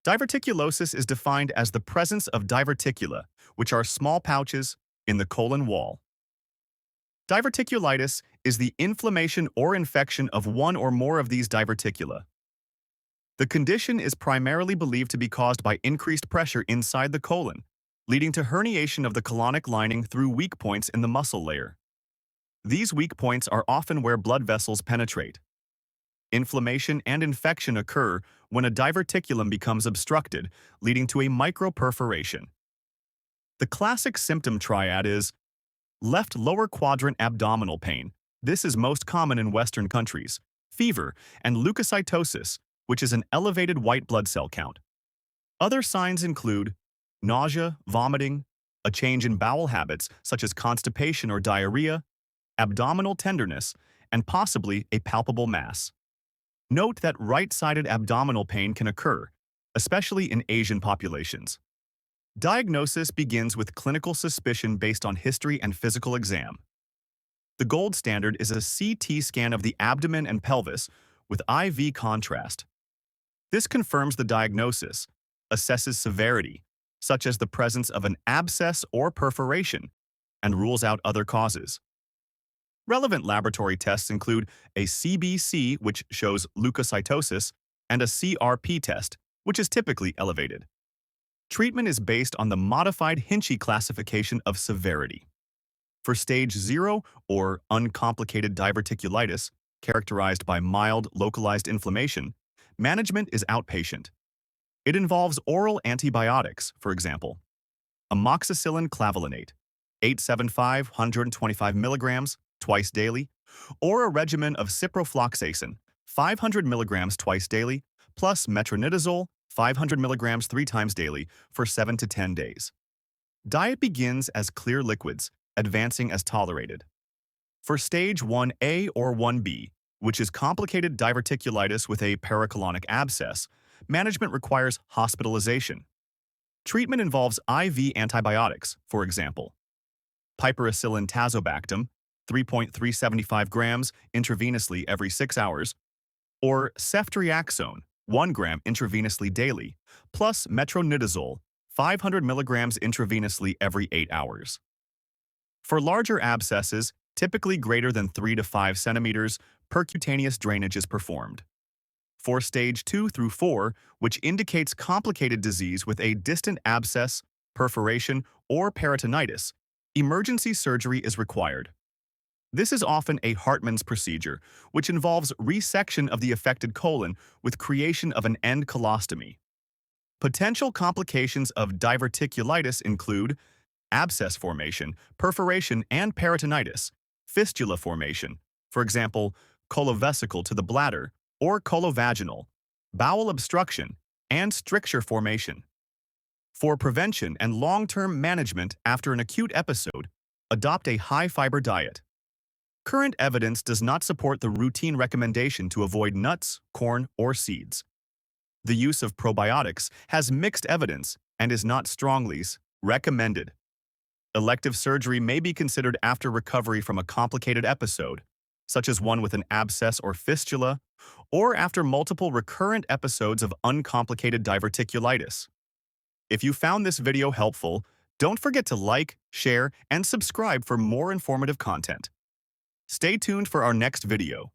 Diverticulosis is defined as the presence of diverticula, which are small pouches in the colon wall. Diverticulitis is the inflammation or infection of one or more of these diverticula. The condition is primarily believed to be caused by increased pressure inside the colon, leading to herniation of the colonic lining through weak points in the muscle layer. These weak points are often where blood vessels penetrate. Inflammation and infection occur when a diverticulum becomes obstructed, leading to a microperforation. The classic symptom triad is left lower quadrant abdominal pain. This is most common in Western countries. Fever and leukocytosis, which is an elevated white blood cell count. Other signs include nausea, vomiting, a change in bowel habits such as constipation or diarrhea, abdominal tenderness, and possibly a palpable mass. Note that right-sided abdominal pain can occur, especially in Asian populations. Diagnosis begins with clinical suspicion based on history and physical exam. The gold standard is a CT scan of the abdomen and pelvis with IV contrast. This confirms the diagnosis, assesses severity, such as the presence of an abscess or perforation, and rules out other causes. Relevant laboratory tests include a CBC, which shows leukocytosis, and a CRP test, which is typically elevated. Treatment is based on the Modified Hinchey Classification of severity. For stage 0 or uncomplicated diverticulitis, characterized by mild localized inflammation, management is outpatient. It involves oral antibiotics, for example, amoxicillin clavulanate, 875 125 milligrams twice daily, or a regimen of ciprofloxacin, 500 milligrams twice daily, plus metronidazole, 500 milligrams 3 times daily for 7 to 10 days. Diet begins as clear liquids, advancing as tolerated. For stage 1A or 1B, which is complicated diverticulitis with a pericolonic abscess, management requires hospitalization. Treatment involves IV antibiotics, for example, piperacillin tazobactam, 3.375 grams intravenously every 6 hours, or ceftriaxone, 1 gram intravenously daily, plus metronidazole, 500 milligrams intravenously every 8 hours. For larger abscesses, typically greater than 3 to 5 centimeters, percutaneous drainage is performed. For stage 2 through 4, which indicates complicated disease with a distant abscess, perforation, or peritonitis, emergency surgery is required. This is often a Hartmann's procedure, which involves resection of the affected colon with creation of an end colostomy. Potential complications of diverticulitis include abscess formation, perforation and peritonitis, fistula formation, for example, colovesical to the bladder, or colovaginal, bowel obstruction, and stricture formation. For prevention and long-term management after an acute episode, adopt a high-fiber diet. Current evidence does not support the routine recommendation to avoid nuts, corn, or seeds. The use of probiotics has mixed evidence and is not strongly recommended. Elective surgery may be considered after recovery from a complicated episode, such as one with an abscess or fistula, or after multiple recurrent episodes of uncomplicated diverticulitis. If you found this video helpful, don't forget to like, share, and subscribe for more informative content. Stay tuned for our next video.